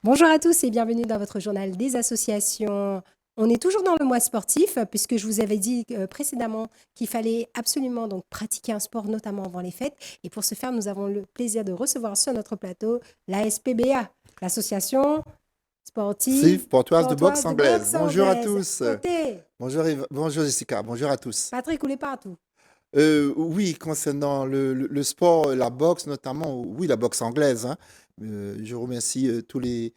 Bonjour à tous et bienvenue dans votre journal des associations. On est toujours dans le mois sportif puisque je vous avais dit précédemment qu'il fallait absolument donc pratiquer un sport, notamment avant les fêtes. Et pour ce faire, nous avons le plaisir de recevoir sur notre plateau l'ASPBA, l'association sportive Portoise de boxe portoise de anglaise. boxe Bonjour à anglaise. tous. Côté, Bonjour, bonjour Jessica. Bonjour à tous. Patrick Coulé partout. Oui, concernant le sport, la boxe notamment, oui, la boxe anglaise, hein. Je remercie tous les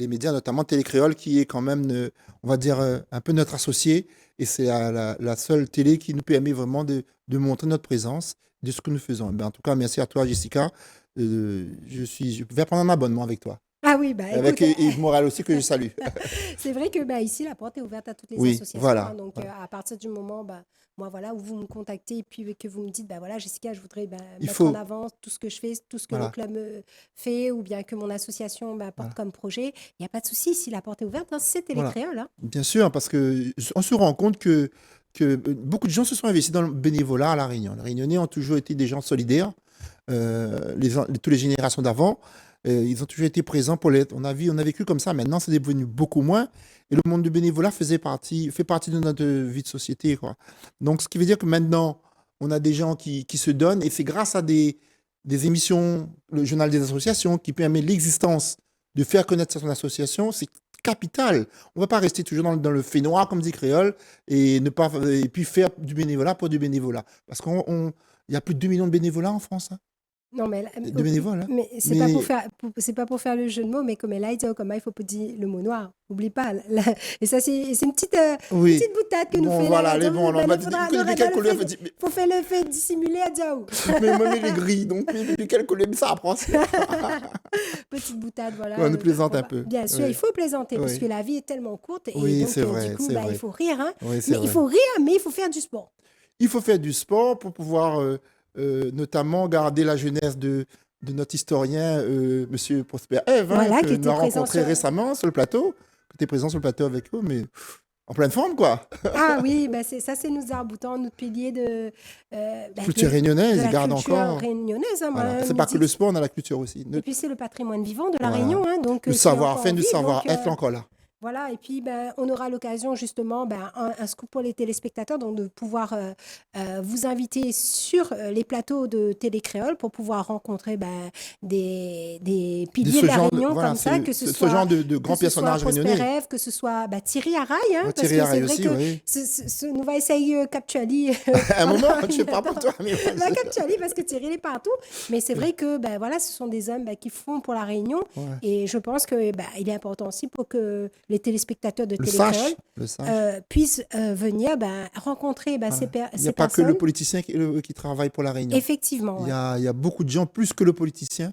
médias, notamment Télécréole, qui est quand même, on va dire, un peu notre associé. Et c'est la seule télé qui nous permet vraiment de montrer notre présence, de ce que nous faisons. Ben, en tout cas, merci à toi, Jessica. Je vais prendre un abonnement avec toi. Ah oui, bah Avec écoute, Yves Moral aussi, que je salue. c'est vrai que bah, ici, la porte est ouverte à toutes les Oui, associations. voilà. Donc, Voilà. à partir du moment bah, moi, voilà, où vous me contactez et puis que vous me dites, bah, voilà, Jessica, je voudrais bah, Il mettre en faut, avant tout ce que je fais, tout ce que le voilà, club fait ou bien que mon association bah, porte voilà. comme projet. Il n'y a pas de souci, si la porte est ouverte, hein, c'est Voilà. Télécréole. Hein. Bien sûr, parce qu'on se rend compte que beaucoup de gens se sont investis dans le bénévolat à La Réunion. Les Réunionnais ont toujours été des gens solidaires, toutes les générations d'avant. Ils ont toujours été présents pour l'aide. On a vécu comme ça. Maintenant, c'est devenu beaucoup moins. Et le monde du bénévolat fait partie de notre vie de société, quoi. Donc, ce qui veut dire que maintenant, on a des gens qui se donnent. Et c'est grâce à des émissions, le journal des associations, qui permet l'existence de faire connaître son association. C'est capital. On ne va pas rester toujours dans le fait noir, comme dit Créole, et puis faire du bénévolat pour du bénévolat. Parce qu'il y a plus de 2 millions de bénévolats en France, hein, Non, mais, de bénévoles, hein. mais c'est pas pour Mais faire, c'est pas pour faire le jeu de mots, mais comme elle a dit, comme il faut pas dire le mot noir. Oublie pas. Et ça, c'est une oui, petite boutade que nous bon, fait voilà, là. allez, bon, on Ben, m'a il dit, faudra, depuis quelle couleur fait faut faire le fait dissimuler à Diaou. mais moi, mais les grilles, donc, mais depuis quelle couleur ça apprend? Petite boutade, voilà. On nous plaisante un peu. Bien sûr, Oui, il faut plaisanter parce que oui, la vie est tellement courte et oui, donc c'est du vrai, coup, c'est bah, il vrai. faut rire, hein. Oui, c'est Mais il vrai. faut rire, mais il faut faire du sport. Il faut faire du sport pour pouvoir notamment garder la jeunesse de notre historien, Monsieur Prosper Ève, hein, Voilà, que qui nous était avons présent rencontré sur. récemment sur le plateau, qui était présent sur le plateau avec eux, mais en pleine forme, quoi. Ah oui, bah c'est nous arboutants, notre pilier bah, Culture réunionnaise, de ils la gardent culture encore. réunionnaise. Hein, Voilà. moi, C'est pas que musique. le sport, on a la culture aussi. Et puis c'est le patrimoine vivant de la Voilà. Réunion, hein, donc Le qui est encore savoir-faire, le vif. Donc savoir-être encore là. voilà, et puis ben, on aura l'occasion justement, ben, un scoop pour les téléspectateurs, donc de pouvoir vous inviter sur les plateaux de Télécréole pour pouvoir rencontrer ben, des De piliers ce de la genre Réunion voilà, comme ça, que ce ce soit genre de grands personnages Prosper réunionnais. Ève, que ce soit ben, Thierry Araille, hein, Ouais, parce Thierry que c'est Araille vrai aussi, que oui. nous va essayer Captuali À un moment, pendant je ne sais pas pour toi, mais la Captuali parce que Thierry il est partout, mais c'est vrai que ben, voilà, ce sont des hommes ben, qui font pour la Réunion ouais. et je pense que ben, il est important aussi pour que les téléspectateurs de Le Télécréole sache, le sache. puissent venir ben, rencontrer ben, Voilà. Il n'y ces a pas que le personnes. politicien qui travaille pour la Réunion. Effectivement, ouais. Il y a beaucoup de gens, plus que le politicien.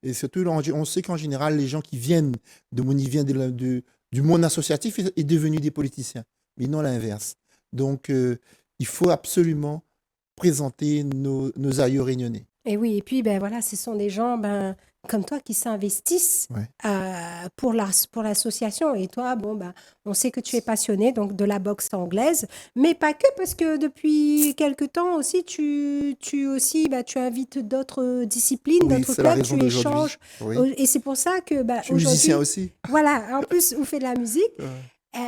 Et surtout, on sait qu'en général, les gens qui viennent du monde associatif est devenus des politiciens, mais non l'inverse. Donc, il faut absolument présenter nos aïeux réunionnais. Et oui, et puis ben voilà, ce sont des gens ben, comme toi qui s'investissent Ouais. pour l'association. Et toi, bon ben, on sait que tu es passionné donc de la boxe anglaise, mais pas que parce que depuis quelque temps aussi, tu aussi ben, tu invites d'autres disciplines, Oui, d'autres c'est la clubs, raison tu d'aujourd'hui. échanges. Oui. Et c'est pour ça que ben, Je suis musicien aujourd'hui, aussi. voilà, en plus, vous faites de la musique. Ouais. Euh,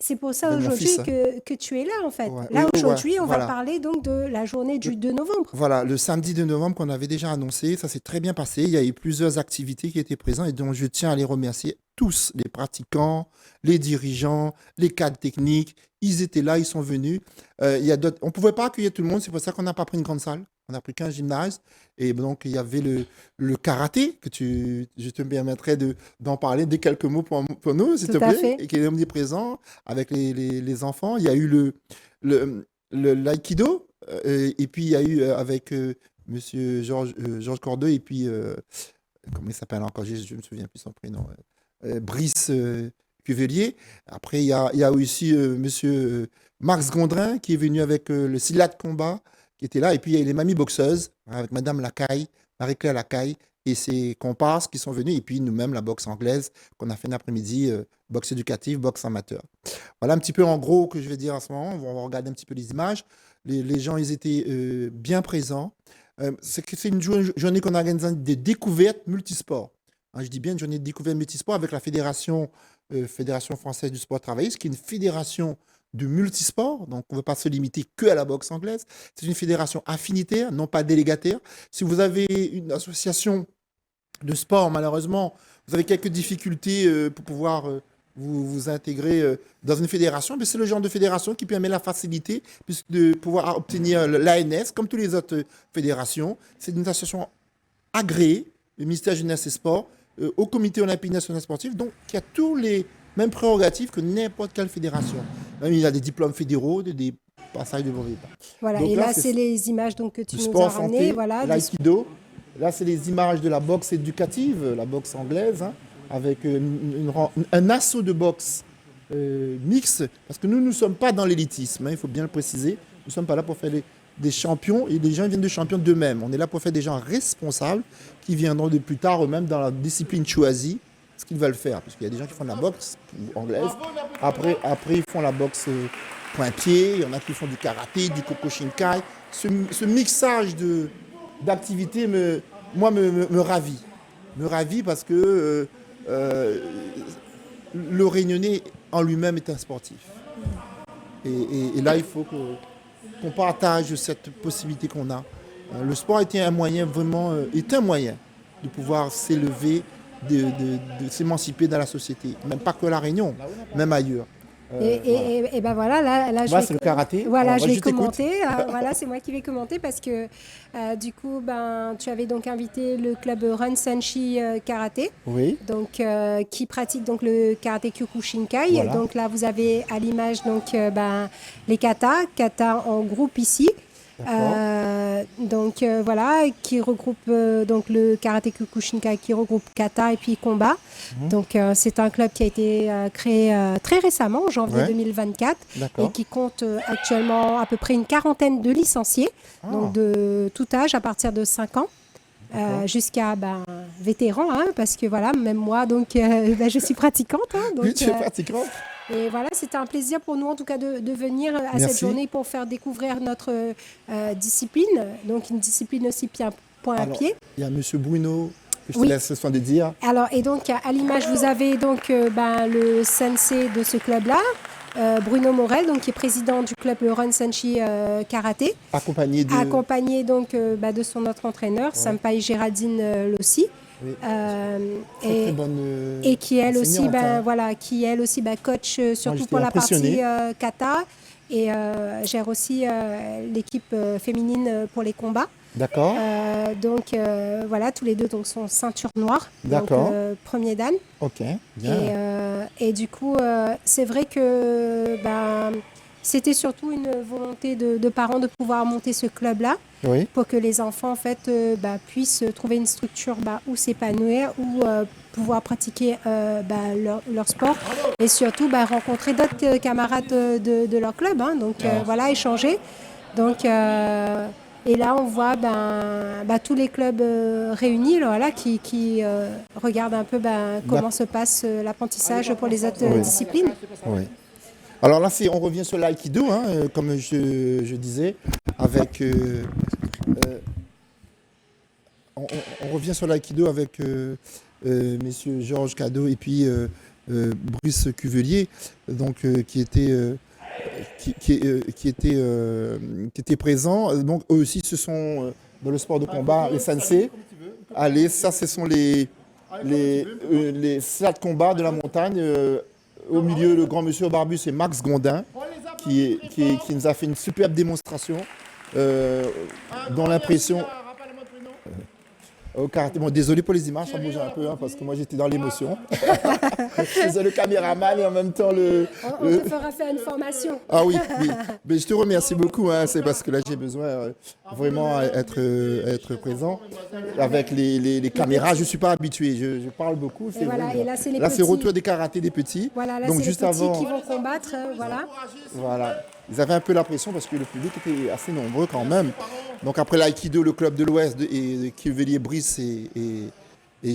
C'est pour ça Avec mon aujourd'hui fils. Hein. que tu es là, en fait. Ouais. Là, Oui, ouais, aujourd'hui, on va voilà. parler donc de la journée Le- du 2 novembre. Voilà, le samedi 2 novembre qu'on avait déjà annoncé, ça s'est très bien passé. Il y a eu plusieurs activités qui étaient présentes et dont je tiens à les remercier tous, les pratiquants, les dirigeants, les cadres techniques. Ils étaient là, ils sont venus. On ne pouvait pas accueillir tout le monde, c'est pour ça qu'on n'a pas pris une grande salle. On a pris qu'un gymnase. Et donc, il y avait le karaté, je te permettrai d'en parler de quelques mots pour nous, s'il Tout te à plaît, fait. et qui est omniprésent avec les enfants. Il y a eu l'aïkido, et puis il y a eu avec monsieur Georges Cordeau, et puis, comment il s'appelle encore, je ne me souviens plus son prénom, Brice, Cuvelier. Après, il y a aussi monsieur Max Gondrin qui est venu avec le Silat de combat qui était là. Et puis, il y a les mamies boxeuses avec madame Lacaille, Marie-Claire Lacaille et ses comparses qui sont venus. Et puis, nous-mêmes, la boxe anglaise qu'on a fait un après-midi, boxe éducative, boxe amateur. Voilà un petit peu en gros que je vais dire en ce moment. On va regarder un petit peu les images. Les gens, ils étaient bien présents. C'est une journée qu'on a organisée de découverte multisport. Hein, je dis bien une journée de découverte multisport avec la Fédération française du sport travailliste, qui est une fédération de multisport. Donc, on ne veut pas se limiter que à la boxe anglaise. C'est une fédération affinitaire, non pas délégataire. Si vous avez une association de sport, malheureusement, vous avez quelques difficultés pour pouvoir vous intégrer dans une fédération, mais c'est le genre de fédération qui permet la facilité de pouvoir obtenir l'ANS, comme toutes les autres fédérations. C'est une association agréée, le ministère Jeunesse et Sport, au Comité olympique national sportif, donc qui a tous les mêmes prérogatives que n'importe quelle fédération. Même il a des diplômes fédéraux, des passages de brevet. Voilà, Donc et là, c'est les images donc, que tu nous sport as ramenées. santé, Voilà, l'aïkido. Là, c'est les images de la boxe éducative, la boxe anglaise, hein, avec un assaut de boxe mixte, parce que nous ne sommes pas dans l'élitisme, hein, il faut bien le préciser. Nous ne sommes pas là pour faire des champions, et les gens viennent de champions d'eux-mêmes. On est là pour faire des gens responsables qui viendront de plus tard eux-mêmes dans la discipline choisie, ce qu'ils veulent faire. Parce qu'il y a des gens qui font de la boxe anglaise, après ils font la boxe point-pied, il y en a qui font du karaté, du Kyokushinkai. Ce mixage d'activités me ravit. Me ravit parce que le Réunionnais en lui-même est un sportif. Et là, il faut qu'on partage cette possibilité qu'on a. Le sport est un moyen de pouvoir s'élever, de s'émanciper dans la société. Même pas que la Réunion, même ailleurs. Et ben voilà, là je Moi, vais, c'est le karaté. voilà, Alors, je vais je t'écoute. commenter. Voilà, c'est moi qui vais commenter parce que du coup, ben, tu avais donc invité le club Run Sanchi Karaté, Oui, donc qui pratique donc le karaté Kyokushinkai. Voilà. Donc là, vous avez à l'image donc ben, les kata en groupe ici. d'accord. Donc voilà, qui regroupe donc le karaté Kyokushinkai qui regroupe kata et puis combat. Donc c'est un club qui a été créé très récemment, en janvier Ouais. 2024, et D'accord. qui compte actuellement à peu près une quarantaine de licenciés, Ah. donc de tout âge, à partir de 5 ans. D'accord. Jusqu'à vétérans, hein, parce que voilà, même moi, donc je suis pratiquante. Hein, donc, Oui, tu es pratiquant. et voilà, c'était un plaisir pour nous en tout cas de venir à Merci. cette journée pour faire découvrir notre discipline, donc une discipline aussi point à Alors, pied. il y a M. Bruno, que je te Oui. laisse le soin de dire. Alors, et donc à l'image, vous avez donc le sensei de ce club-là, Bruno Morel, donc, qui est président du club le Run Sanchi Karaté, Accompagné de. accompagné donc de son autre entraîneur, Sampaï Géraldine Lossi. Oui. Et, Très bonne, et qui elle aussi, enseignante, hein. voilà, qui elle aussi coach surtout j'étais pour la impressionné. partie kata et gère aussi l'équipe féminine pour les combats. D'accord. Donc voilà, tous les deux donc sont ceinture noire, donc D'accord. premier dan. Ok. Bien. Et du coup, c'est vrai que c'était surtout une volonté de parents de pouvoir monter ce club-là, Oui. pour que les enfants en fait puissent trouver une structure où s'épanouir, où pouvoir pratiquer leur sport et surtout rencontrer d'autres camarades de leur club, hein, donc voilà, échanger. Donc et là on voit tous les clubs réunis voilà, qui regardent un peu comment se passe l'apprentissage pour les autres disciplines. Oui. Alors là, on revient sur l'aïkido, hein, comme je disais, avec. On revient sur l'aïkido avec messieurs Georges Cadeau et puis Brice Cuvelier, donc qui étaient présents. Donc eux aussi, ce sont dans le sport de combat les sensei. Allez, ça, ce sont les slats de combat de la montagne. Au milieu, le grand monsieur barbu, c'est Max Gondin, qui nous a fait une superbe démonstration, dont l'impression au karaté. Bon, désolé pour les images, ça bouge un peu, hein, parce que moi j'étais dans l'émotion. Je faisais le caméraman et en même temps On te fera faire une formation. Ah oui, oui. Mais je te remercie beaucoup, hein, c'est parce que là j'ai besoin vraiment être présent avec les caméras. Je ne suis pas habitué, je parle beaucoup. Et voilà, et là c'est les Là c'est petits. retour des karatés des petits. Voilà, là Donc c'est les juste petits avant, qui vont combattre, voilà. voilà. Ils avaient un peu la pression parce que le public était assez nombreux quand même. Donc après l'aïkido, le club de l'Ouest et Cuvelier Brice et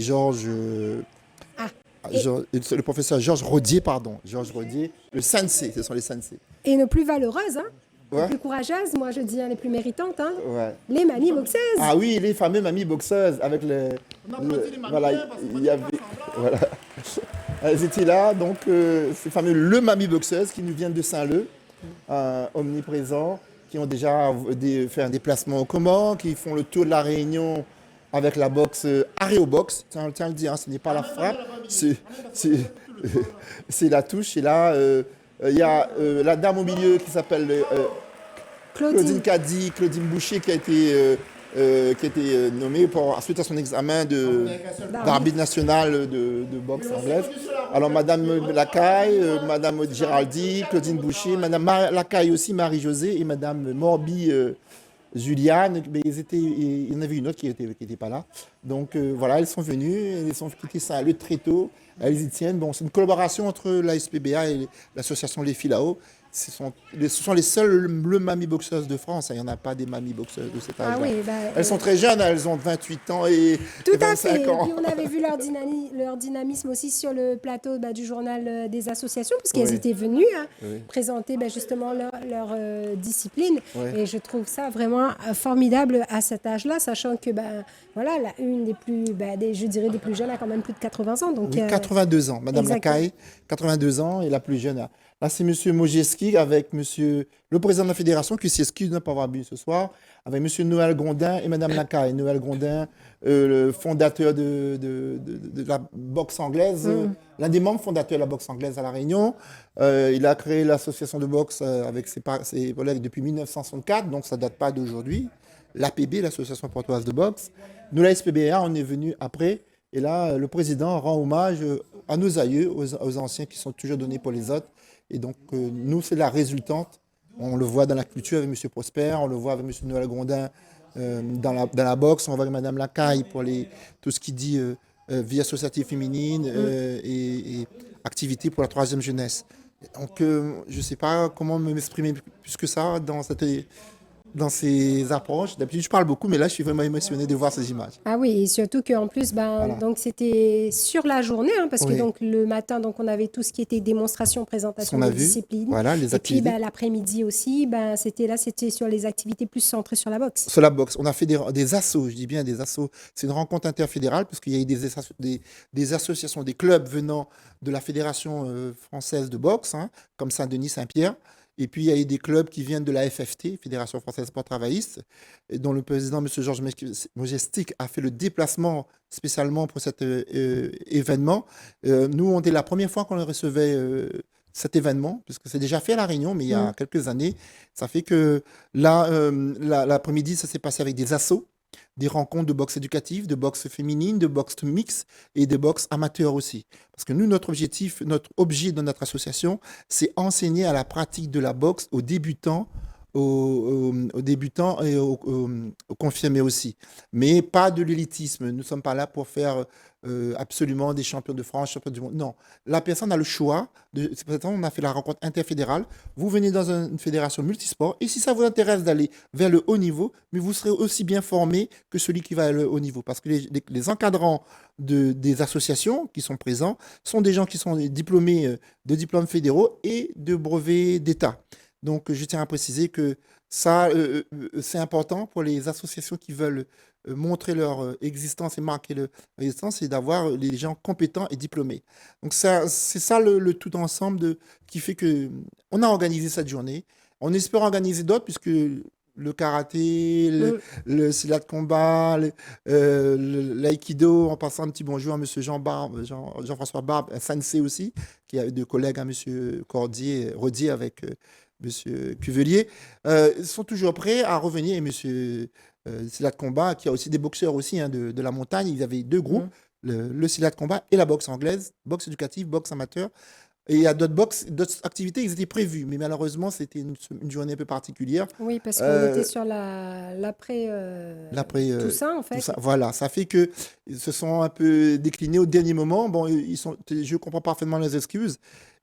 Georges, Ah, et, le professeur Georges Rodier, pardon. Georges Rodier, le sensei, ce sont les sensei. et nos plus valeureuses, hein, les Ouais, plus courageuses, moi je dis, hein, les plus méritantes, hein, ouais. les mamies boxeuses. Ah oui, les fameux mamies boxeuses avec voilà, il y avait, voilà. Elles étaient là, donc ces fameux le mamie boxeuses qui nous viennent de Saint-Leu, omniprésents, qui ont déjà fait un déplacement au Comores, qui font le tour de la Réunion avec la boxe aréobox. Tiens, tiens à le dire, hein, ce n'est pas la frappe, c'est- c'est la touche. Et là, il y a la dame au milieu qui s'appelle Claudine Claudine, Caddy, Claudine Boucher qui a été nommée suite à son examen d'arbitre national de boxe anglaise. Alors Madame Lacaille, Madame Géraldi, Claudine Boucher, Madame Lacaille aussi, Marie-Josée et Madame Morbi Juliane, mais il y en avait une autre qui était pas là. Donc voilà, elles sont venues, elles ont quitté Saint-Leu très tôt, elles y tiennent. Bon, c'est une collaboration entre l'ASPBA et l'association Les Filao. Ce sont les seules le mamie boxeuses de France, hein. Il n'y en a pas des mamies boxeuses de cet ah âge-là. oui, bah, Elles sont très jeunes, hein. Elles ont 28 ans et tout à fait. 25 Et ans. puis on avait vu leur dynamisme aussi sur le plateau du journal des associations, puisqu'elles Oui, étaient venues, hein, oui, présenter justement leur discipline. oui. Et je trouve ça vraiment formidable à cet âge-là, sachant que voilà, une des plus, je dirais des plus jeunes a quand même plus de 80 ans. Donc, Oui, 82 ans. Madame exactement. Lacaille, 82 ans et la plus jeune. Là, c'est Monsieur Mojeski avec Monsieur le président de la fédération qui s'excuse de ne pas avoir bu ce soir, avec Monsieur Noël Grondin et Madame Lacaille. Noël Grondin, le fondateur de la boxe anglaise, l'un des membres fondateurs de la boxe anglaise à La Réunion. Il a créé l'association de boxe avec ses collègues depuis 1964, donc ça ne date pas d'aujourd'hui. L'APB, l'Association portoise de boxe. Nous, la SPBA, on est venu après. Et là, le président rend hommage à nos aïeux, aux anciens qui sont toujours donnés pour les autres. Et donc, nous, c'est la résultante. On le voit dans la culture avec M. Prosper, on le voit avec M. Noël Grondin dans la boxe, on voit avec Mme Lacaille pour tout ce qui dit vie associative féminine et activité pour la troisième jeunesse. Donc, je ne sais pas comment m'exprimer plus que ça dans ces approches. D'habitude, je parle beaucoup, mais là, je suis vraiment émotionné de voir ces images. Ah oui, et surtout qu'en plus, Voilà. donc c'était sur la journée, hein, parce que Oui. donc le matin, donc on avait tout ce qui était démonstration, Ce présentation qu'on a de vu, discipline. voilà, les Et puis activités. l'après-midi aussi, c'était sur les activités plus centrées sur la boxe. Sur la boxe, on a fait des assos, je dis bien des assos. C'est une rencontre interfédérale parce qu'il y a eu des associations, des clubs venant de la Fédération française de boxe, hein, comme Saint-Denis, Saint-Pierre. Et puis il y a eu des clubs qui viennent de la FFT, Fédération française sport travailliste, et dont le président, M. Georges Mojestic, a fait le déplacement spécialement pour cet événement. Nous, on était la première fois qu'on recevait cet événement, puisque c'est déjà fait à La Réunion, mais il y a quelques années. Ça fait que là, l'après-midi, ça s'est passé avec des assos, des rencontres de boxe éducative, de boxe féminine, de boxe mixte et de boxe amateur aussi. Parce que nous, notre objet de notre association, c'est enseigner à la pratique de la boxe aux débutants, aux débutants et aux confirmés aussi. Mais pas de l'élitisme. Nous ne sommes pas là pour faire absolument des champions de France, champions du monde. Non. La personne a le choix. C'est pour ça qu'on a fait la rencontre interfédérale. Vous venez dans une fédération multisport et si ça vous intéresse d'aller vers le haut niveau, mais vous serez aussi bien formé que celui qui va vers le haut niveau. Parce que les encadrants des associations qui sont présents sont des gens qui sont diplômés de diplômes fédéraux et de brevets d'État. Donc, je tiens à préciser que ça, c'est important pour les associations qui veulent montrer leur existence et marquer leur existence, c'est d'avoir les gens compétents et diplômés. Donc, c'est ça le tout ensemble qui fait que on a organisé cette journée. On espère organiser d'autres puisque le karaté, le silat de combat, l'aïkido, en passant un petit bonjour à M. Jean-François Barbe, un sensei aussi, qui a deux collègues, à M. Rodier avec M. Cuvelier, sont toujours prêts à revenir. Et M. silat de combat, qui a aussi des boxeurs aussi hein, de la montagne. Ils avaient deux groupes, Mhm. le silat de combat et la boxe anglaise, boxe éducative, boxe amateur. Et il y a d'autres activités, ils étaient prévus, mais malheureusement, c'était une journée un peu particulière. Oui, parce qu'on était Euh, sur l'après L'après Toussaint, en tout fait. ça, voilà, ça fait que ils se sont un peu déclinés au dernier moment. Bon, je comprends parfaitement les excuses,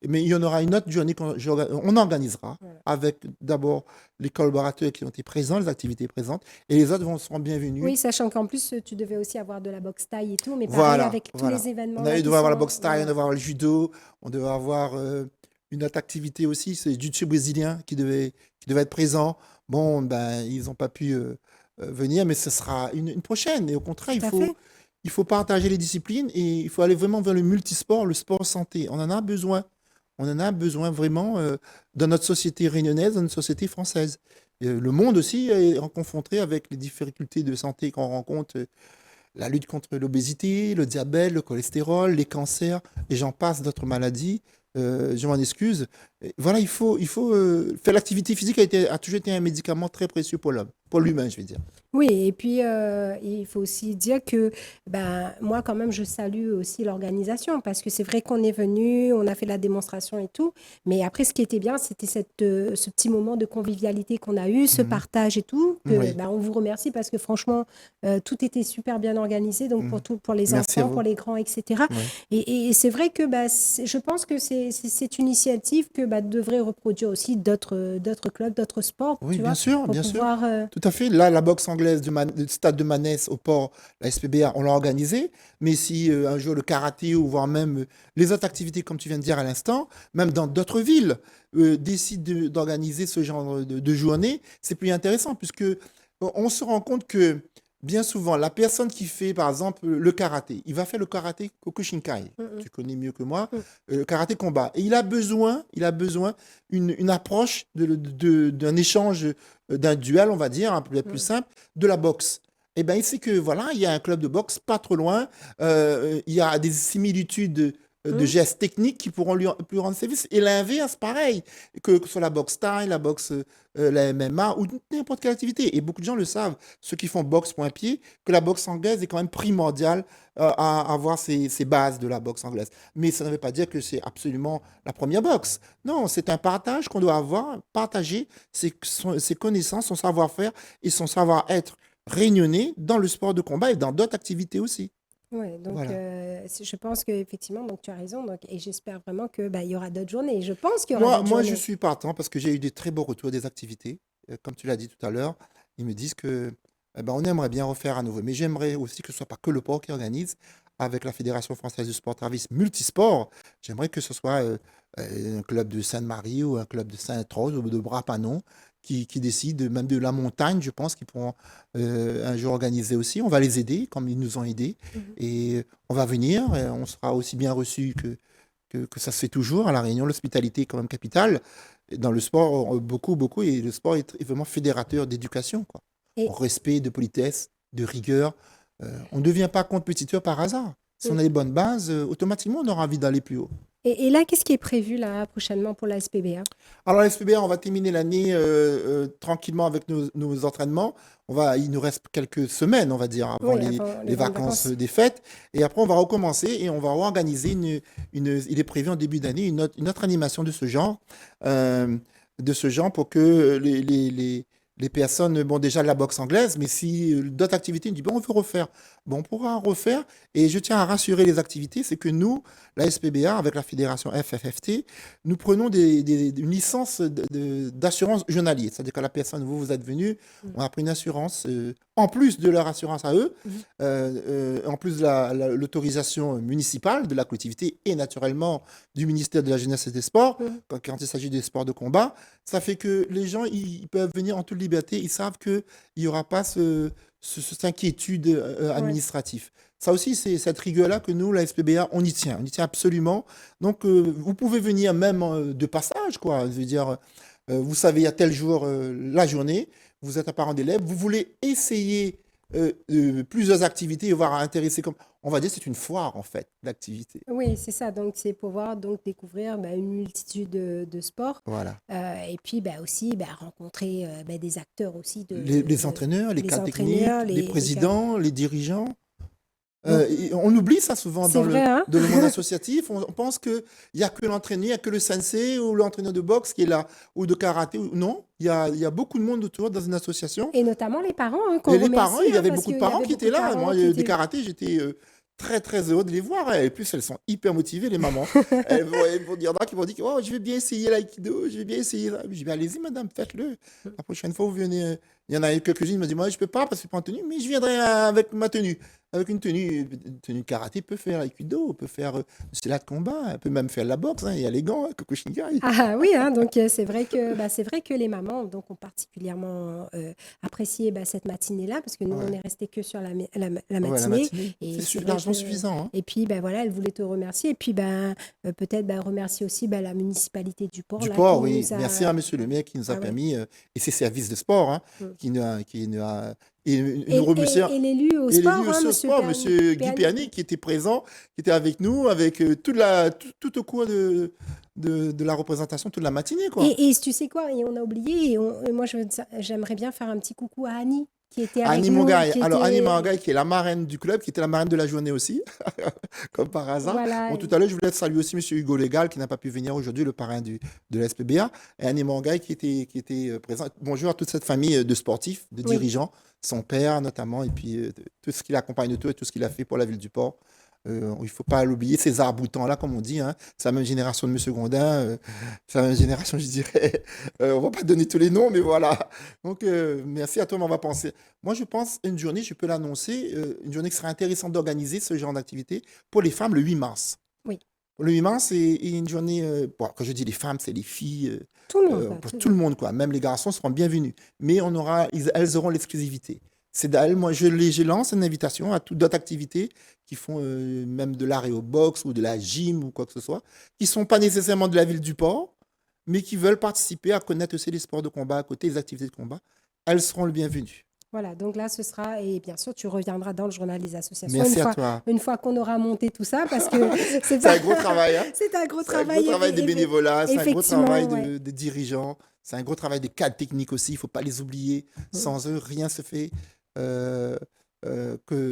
mais il y en aura une autre journée on organisera Voilà. avec d'abord les collaborateurs qui ont été présents, les activités présentes, et les autres seront bienvenus. Oui, sachant qu'en plus, tu devais aussi avoir de la boxe thaï et tout, mais pareil, Voilà, avec tous voilà. les événements là On qui devait avoir la sont. boxe thaï, on devait Voilà. avoir le judo, on devait avoir une autre activité aussi, c'est le jiu-jitsu brésilien qui devait être présent. Bon, ben, ils n'ont pas pu venir, mais ce sera une prochaine. Et au contraire, Tout à fait. il faut partager les disciplines et il faut aller vraiment vers le multisport, le sport santé. On en a besoin. On en a besoin vraiment dans notre société réunionnaise, dans notre société française. Le monde aussi est confronté avec les difficultés de santé qu'on rencontre la lutte contre l'obésité, le diabète, le cholestérol, les cancers, et j'en passe d'autres maladies. Je m'en excuse. Et voilà, il faut faire l'activité physique a toujours été un médicament très précieux pour l'homme, pour l'humain, je vais dire. Oui, et puis il faut aussi dire que ben, moi, quand même, je salue aussi l'organisation parce que c'est vrai qu'on est venu, on a fait la démonstration et tout, mais après, ce qui était bien, c'était ce petit moment de convivialité qu'on a eu, ce Mhm. partage et tout, que Oui. ben, on vous remercie parce que franchement, tout était super bien organisé, donc Mhm. pour les Merci à enfants, pour vous. les grands, etc. Oui. Et c'est vrai que ben, je pense que c'est une initiative que ben, devrait reproduire aussi d'autres clubs, d'autres sports, Oui, tu vois, pour bien sûr. pouvoir. Tout à fait. Là, la boxe anglaise du stade de Manès au port, la SPBA, on l'a organisée. Mais si un jour le karaté ou voire même les autres activités, comme tu viens de dire à l'instant, même dans d'autres villes, décident d'organiser ce genre de journée, c'est plus intéressant puisque on se rend compte que bien souvent, la personne qui fait, par exemple, le karaté, il va faire le karaté Kokushinkai. Mm, mm, Tu connais mieux que moi, mm. le karaté combat. Et il a besoin une approche d'un échange, d'un duel, on va dire, un peu plus Mm. simple, de la boxe. Eh bien, il sait que voilà, il y a un club de boxe pas trop loin, il y a des similitudes de Mm. gestes techniques qui pourront lui rendre service. Et l'inverse, pareil, que ce soit la boxe thaï, la boxe, la MMA ou n'importe quelle activité. Et beaucoup de gens le savent, ceux qui font boxe point pied, que la boxe anglaise est quand même primordiale à avoir ces bases de la boxe anglaise. Mais ça ne veut pas dire que c'est absolument la première boxe. Non, c'est un partage qu'on doit avoir, partager ses connaissances, son savoir-faire et son savoir-être réunionnais dans le sport de combat et dans d'autres activités aussi. Ouais, donc Voilà. je pense qu'effectivement, donc tu as raison, donc, et j'espère vraiment que bah, il y aura d'autres journées. Et je pense qu'il y aura Moi, d'autres moi, je journées. suis partant parce que j'ai eu des très beaux retours des activités. Comme tu l'as dit tout à l'heure, ils me disent que ben, on aimerait bien refaire à nouveau. Mais j'aimerais aussi que ce ne soit pas que le port qui organise avec la Fédération française du sport Travis multisport. J'aimerais que ce soit un club de Sainte-Marie ou un club de Sainte-Rose ou de Brapanon qui décide, même de la montagne, je pense qu'ils pourront un jour organiser aussi. On va les aider comme ils nous ont aidés. Mhm. Et on va venir, et on sera aussi bien reçu que ça se fait toujours. À La Réunion, l'hospitalité est quand même capitale. Et dans le sport, beaucoup, beaucoup, et le sport est vraiment fédérateur d'éducation, quoi. En Et, respect, de politesse, de rigueur. On ne devient pas compétiteur par hasard. Si on a les bonnes bases, automatiquement, on aura envie d'aller plus haut. et là, qu'est-ce qui est prévu là prochainement pour la SPBA? Alors, la SPBA, on va terminer l'année tranquillement avec nos entraînements. Il nous reste quelques semaines, on va dire, avant Oui, les, avant les les grandes vacances vacances. des fêtes. Et après, on va recommencer et on va organiser il est prévu en début d'année une autre animation euh, de ce genre pour que les personnes, bon, déjà la boxe anglaise, mais si d'autres activités, on dit, bon, on veut refaire. Bon, on pourra refaire. Et je tiens à rassurer les activités, c'est que nous, la SPBA, avec la fédération FFFT, nous prenons une licence d'assurance journalier. C'est-à-dire que la personne, vous êtes venu, Mhm. on a pris une assurance, en plus de leur assurance à eux, Mhm. en plus de l'autorisation municipale de la collectivité et naturellement du ministère de la Jeunesse et des Sports, Mhm. quand il s'agit des sports de combat, ça fait que les gens, ils peuvent venir en toute liberté, ils savent qu'il n'y aura pas cette inquiétude Ouais. administrative. Ça aussi, c'est cette rigueur-là que nous, la SPBA, on y tient absolument. Donc, vous pouvez venir même de passage, quoi. Je veux dire, vous savez, il y a tel jour, la journée, vous êtes un parent d'élève, vous voulez essayer plusieurs activités et voir intéresser comme. on va dire que c'est une foire, en fait, d'activités. Oui, c'est ça. Donc, c'est pouvoir donc découvrir une multitude de sports Voilà. et puis aussi rencontrer des acteurs aussi Les entraîneurs, les les cadres techniques, entraîneurs, les les cadres. présidents, les dirigeants. Donc, Et on oublie ça souvent c'est vrai, hein? dans le monde associatif. On pense qu'il n'y a que l'entraîneur, il n'y a que le sensei ou l'entraîneur de boxe qui est là, ou de karaté. Non, il y a beaucoup de monde autour dans une association. Et notamment les parents hein, qu'on Et les parents, remercie il y avait parce beaucoup de qu'il y parents avait qui beaucoup étaient de là. parents Moi, qui des étaient. karatés, j'étais très, très heureux de les voir. Et plus, elles sont hyper motivées, les mamans. Elles vont dire, qui vont dire, oh, je vais bien essayer l'aïkido, je vais bien essayer ça. Je dis, allez-y, madame, faites-le. La prochaine fois, vous venez. Il y en a quelques-unes qui m'ont dit, moi, je ne peux pas parce que je ne suis pas en tenue, mais je viendrai avec ma tenue. Avec une tenue karaté, peut faire l'aïkido, peut faire c'est là de combat, peut même faire la boxe. Hein, il y a les gants, Kokushinkai. Ah oui, hein, donc c'est vrai que les mamans donc, ont particulièrement apprécié cette matinée-là parce que nous, on Ouais. n'est resté que sur la Ouais, la matinée. matinée. Et C'est c'est vrai largement que. suffisant. Hein. Et puis, voilà, elle voulait te remercier. Et puis, peut-être remercier aussi la municipalité du port Du là, qui port, oui. nous Merci a. à monsieur le maire qui nous a Ah ouais. permis, et ses services de sport, hein, Mm. qui nous a. Et nous remercier. Et l'élu au Et sport, l'élu hein, aussi au monsieur sport, monsieur Guy Perni. Perny, qui était présent, qui était avec nous, avec tout au cours de la représentation, toute la matinée, quoi. Et tu sais quoi, et on a oublié, et moi j'aimerais bien faire un petit coucou à Annie, qui était avec Annie nous, Mongaï. qui Alors, Annie était. Mongaï, qui est la marraine du club, qui était la marraine de la journée aussi, comme par hasard. Voilà. Bon, tout à l'heure, je voulais saluer aussi monsieur Hugo Légal, qui n'a pas pu venir aujourd'hui, le parrain de la SPBA, et Annie Mongaï, qui était présent. Bonjour à toute cette famille de sportifs, de Oui. dirigeants, son père notamment, et puis tout ce qui l'accompagne autour et tout ce qu'il a fait pour la ville du Port. Il ne faut pas l'oublier, César Boutan, là, comme on dit, hein, c'est la même génération de M. Gondin, c'est la même génération, je dirais. On ne va pas donner tous les noms, mais voilà. Donc, merci à toi, mais on va penser. Moi, je pense, une journée, je peux l'annoncer, une journée qui serait intéressante d'organiser ce genre d'activité pour les femmes le 8 mars. Oui. Le 8 mars, c'est une journée, bon, quand je dis les femmes, c'est les filles, Tout le monde, quoi, pour tout tout le monde, quoi. Même les garçons seront bienvenus. Mais elles auront l'exclusivité. C'est d'elles, moi, je lance une invitation à toutes d'autres activités qui font même de l'arrêt au box ou de la gym ou quoi que ce soit, qui ne sont pas nécessairement de la ville du port, mais qui veulent participer à connaître aussi les sports de combat à côté, les activités de combat. Elles seront le bienvenues. Voilà, donc là, ce sera, et bien sûr, tu reviendras dans le journal des associations Merci à toi. une fois qu'on aura monté tout ça, parce que c'est C'est un gros travail, hein? c'est un gros C'est un travail. gros travail des bénévolats, c'est un gros effectivement, travail ouais. des dirigeants, c'est un gros travail des cadres techniques aussi, il ne faut pas les oublier. Sans eux, rien se fait. Euh,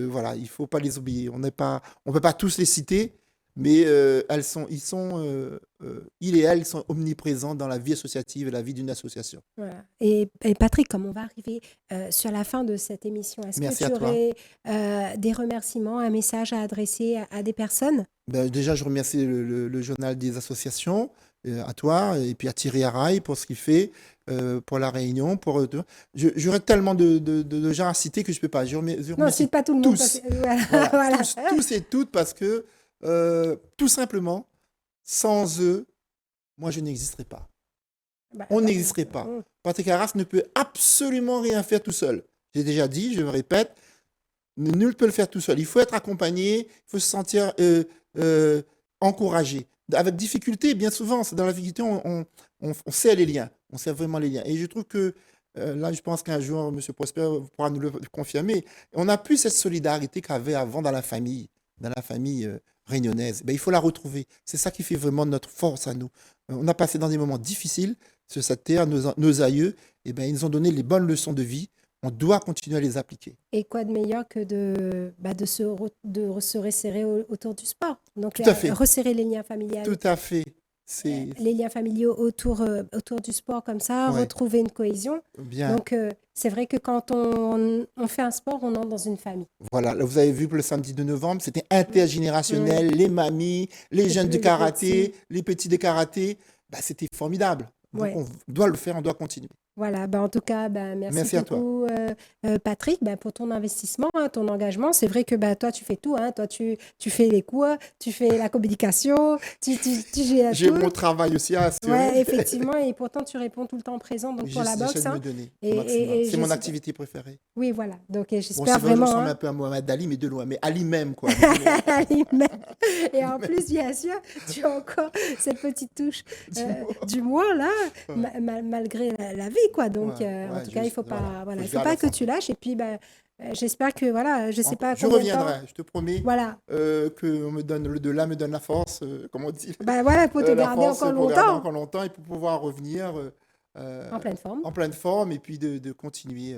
voilà, il ne faut pas les oublier. On peut pas tous les citer, mais ils et elles sont omniprésents dans la vie associative et la vie d'une association. Voilà. Et Patrick, comme on va arriver sur la fin de cette émission, est-ce que Merci tu à toi. aurais des remerciements, un message à adresser à des personnes? Ben, déjà, je remercie le journal des associations, à toi, et puis à Thierry Araille pour ce qu'il fait, pour la Réunion. J'aurais tellement de gens à citer que je ne peux pas. Je Non, remercie cite pas tout le monde. tous. Voilà. Voilà, Voilà. tous et toutes, parce que tout simplement, sans eux, moi, je n'existerais pas. On n'existerait pas. Patrick Arras ne peut absolument rien faire tout seul. J'ai déjà dit, je me répète, nul ne peut le faire tout seul. Il faut être accompagné, il faut se sentir encouragé. Avec difficulté, bien souvent, dans la difficulté, on sait les liens. On sait vraiment les liens. Et je trouve que là, je pense qu'un jour, M. Prosper pourra nous le confirmer. On n'a plus cette solidarité qu'avait avant dans la famille réunionnaise. Ben, il faut la retrouver. C'est ça qui fait vraiment notre force à nous. On a passé dans des moments difficiles sur cette terre. Nos aïeux, eh ben, ils nous ont donné les bonnes leçons de vie. On doit continuer à les appliquer. Et quoi de meilleur que de se resserrer autour du sport. Donc, Tout à fait. resserrer les liens familiaux. Tout à fait. Les liens familiaux autour du sport comme ça, Ouais. retrouver une cohésion. Bien. Donc, c'est vrai que quand on fait un sport, on entre dans une famille. Voilà, là, vous avez vu pour le samedi de novembre, c'était intergénérationnel, les mamies, les jeunes du karaté, les petits de karaté, bah, c'était formidable. Donc Ouais. on doit le faire, on doit continuer. Voilà, en tout cas, merci à toi. beaucoup Patrick pour ton investissement, hein, ton engagement. C'est vrai que toi, tu fais tout. Hein, toi, tu fais les cours, tu fais la communication, tu gères J'ai tout. mon travail aussi à assurer. Ouais, effectivement, et pourtant, tu réponds tout le temps présent donc pour la boxe. J'essaie de Hein. me donner Et- au maximum. et C'est mon j'essaie- activité préférée. Oui, voilà. Donc, Bon, j'espère c'est vrai, je vraiment. ressemble Hein. un peu à Mohamed Ali, mais de loin. Mais Ali même, quoi. Et en plus, bien sûr, tu as encore cette petite touche d'humour là, malgré la vie. quoi. Donc, Ouais, en ouais, tout cas, il juste, faut pas, voilà, voilà, faut il se faut garder pas la que force. tu lâches. Et puis, j'espère que, voilà, je sais pas Je combien de temps. reviendrai, je te promets Voilà. que on me donne, le delà me donne la force, comme on dit, Bah voilà, pour te la garder force encore pour garder longtemps encore longtemps et pour pouvoir revenir en euh, pleine forme. en pleine forme et puis de continuer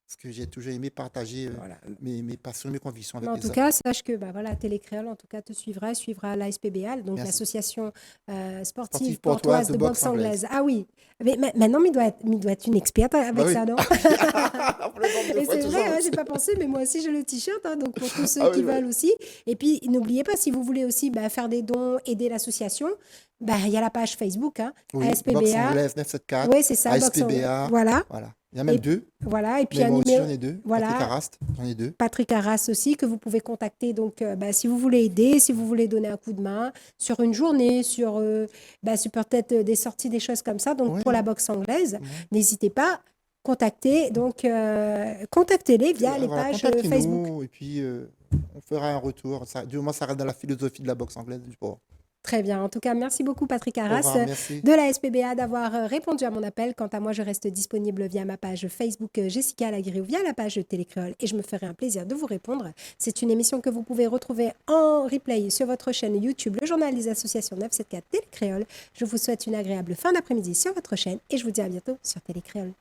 ce que j'ai toujours aimé partager Voilà. mes passions, mes convictions Mais avec en les tout autres. cas, sache que voilà, Télécréole, en tout cas, te suivra l'ASPBA, donc Merci. l'association sportive Sportif portoise portoise de de boxe boxe anglaise. anglaise. Ah oui, mais maintenant, il doit être une experte Bah avec oui. ça, non? Après le nombre de Et fois, c'est tout vrai, ça. hein, j'ai pas pensé, mais moi aussi j'ai le t-shirt, hein, donc pour tous ceux Ah oui, qui oui. veulent aussi. Et puis n'oubliez pas, si vous voulez aussi faire des dons, aider l'association, il y a la page Facebook, hein, Oui, boxe ASPBA. anglaise 974, Oui, c'est ça, boxe anglaise. ASPBA, Voilà. voilà. Il y en a même Et deux, voilà. Et puis mais un moi aussi numéro, j'en ai deux. Patrick voilà, Arrast, j'en ai deux. Patrick Arras aussi, que vous pouvez contacter. Donc, si vous voulez aider, si vous voulez donner un coup de main sur une journée, sur peut-être des sorties, des choses comme ça. Donc, Oui, pour la boxe anglaise, oui. n'hésitez pas. Contactez-les via les Voilà, pages Facebook. contactez-nous et puis on fera un retour. Ça, du moment ça reste dans la philosophie de la boxe anglaise du sport. Très bien. En tout cas, merci beaucoup, Patrick Au Arras, revoir, merci. de la SPBA, d'avoir répondu à mon appel. Quant à moi, je reste disponible via ma page Facebook Jessica Lagré ou via la page Télécréole et je me ferai un plaisir de vous répondre. C'est une émission que vous pouvez retrouver en replay sur votre chaîne YouTube, le journal des associations 974 Télécréole. Je vous souhaite une agréable fin d'après-midi sur votre chaîne et je vous dis à bientôt sur Télécréole.